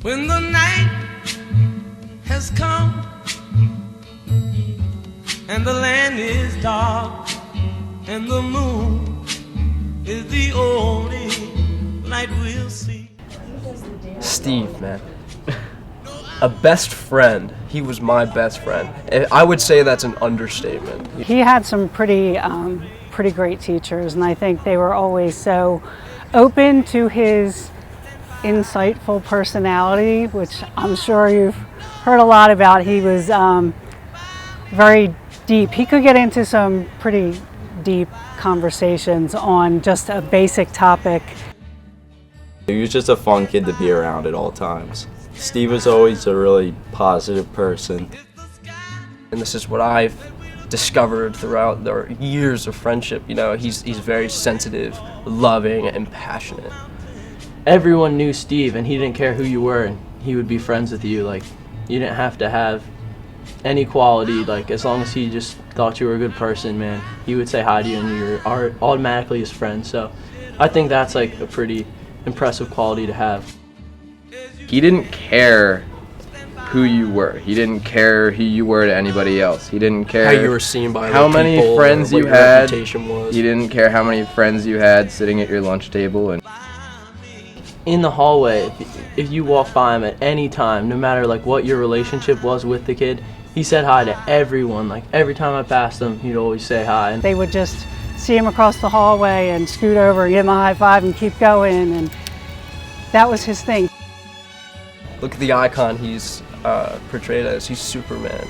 When the night has come and the land is dark and the moon is the only light we'll see. Steve, man. A best friend. He was my best friend. I would say that's an understatement. He had some pretty great teachers, and I think they were always so open to his insightful personality, which I'm sure you've heard a lot about. He was very deep. He could get into some pretty deep conversations on just a basic topic. He was just a fun kid to be around at all times. Steve was always a really positive person. And this is what I've discovered throughout the years of friendship. You know, he's very sensitive, loving, and passionate. Everyone knew Steve, and he didn't care who you were, and he would be friends with you. Like, you didn't have to have any quality. Like, as long as he just thought you were a good person, man, he would say hi to you, and you were automatically his friend. So I think that's like a pretty impressive quality to have. He didn't care who you were. He didn't care who you were to anybody else. He didn't care how you were seen by how other many people, friends or what you your had. reputation was. He didn't care how many friends you had sitting at your lunch table. And In the hallway, if you walk by him at any time, no matter like what your relationship was with the kid, he said hi to everyone. Like, every time I passed him, he'd always say hi. And They would just see him across the hallway and scoot over and give him a high five and keep going, and that was his thing. Look at the icon he's portrayed as. He's Superman.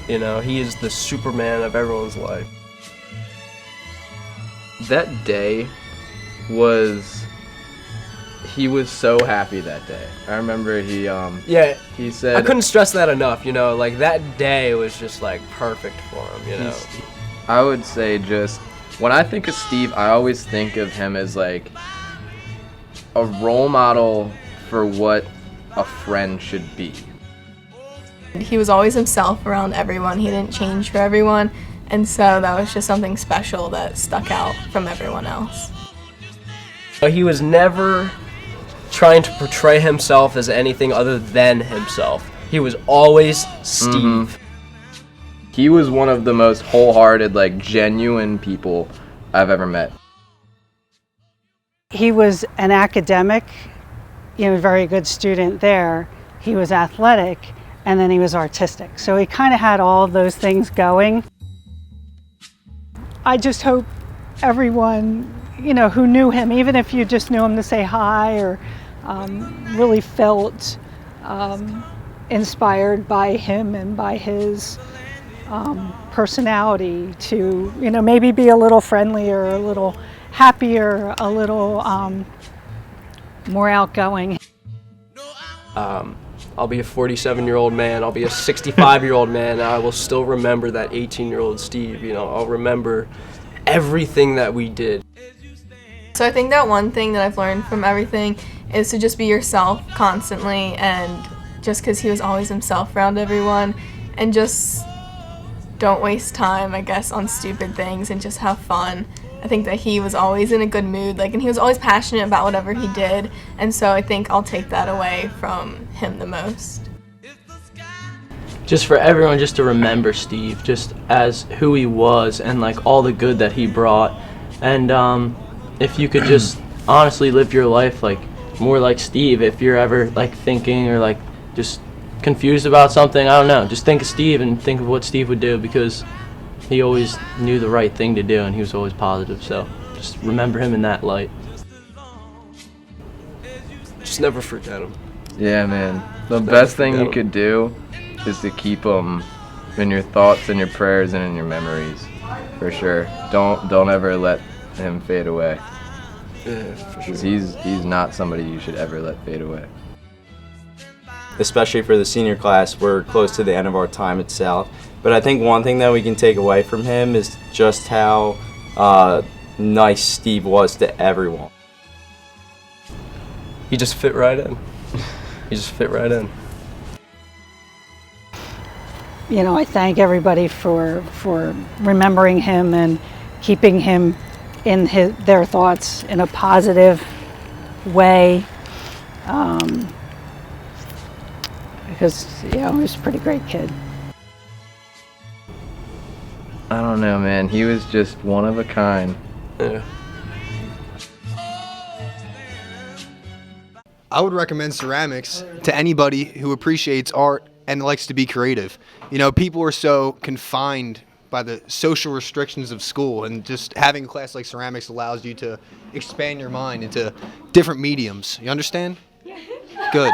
You know, he is the Superman of everyone's life. that day he was so happy that day. I remember he said, I couldn't stress that enough, you know, like that day was just like perfect for him, you know. I would say just, when I think of Steve, I always think of him as like a role model for what a friend should be. He was always himself around everyone. He didn't change for everyone, and so that was just something special that stuck out from everyone else. He was never trying to portray himself as anything other than himself. He was always Steve. Mm-hmm. He was one of the most wholehearted, like genuine people I've ever met. He was an academic, very good student there. He was athletic, and then he was artistic. So he kind of had all of those things going. I just hope everyone, who knew him, even if you just knew him to say hi or really felt inspired by him and by his personality to, maybe be a little friendlier, a little happier, a little more outgoing. I'll be a 47-year-old man, I'll be a 65-year-old man, and I will still remember that 18-year-old Steve. I'll remember everything that we did. So I think that one thing that I've learned from everything is to just be yourself constantly, and just because he was always himself around everyone, and just don't waste time, I guess, on stupid things and just have fun. I think that he was always in a good mood, and he was always passionate about whatever he did, and so I think I'll take that away from him the most. Just for everyone just to remember Steve, just as who he was and all the good that he brought. And if you could just honestly live your life more like Steve, if you're ever thinking or just confused about something, I don't know, just think of Steve and think of what Steve would do, because he always knew the right thing to do and he was always positive. So just remember him in that light. Just never forget him. Yeah, man. The best thing you could do is to keep him in your thoughts and your prayers and in your memories, for sure. Don't ever let him fade away. Yeah, for sure. 'Cause he's not somebody you should ever let fade away. Especially for the senior class, we're close to the end of our time at South. But I think one thing that we can take away from him is just how nice Steve was to everyone. He just fit right in. He just fit right in. I thank everybody for remembering him and keeping him in their thoughts in a positive way. because he was a pretty great kid. I don't know, man. He was just one of a kind. Yeah. I would recommend ceramics to anybody who appreciates art and likes to be creative. People are so confined by the social restrictions of school, and just having a class like ceramics allows you to expand your mind into different mediums. You understand? Good.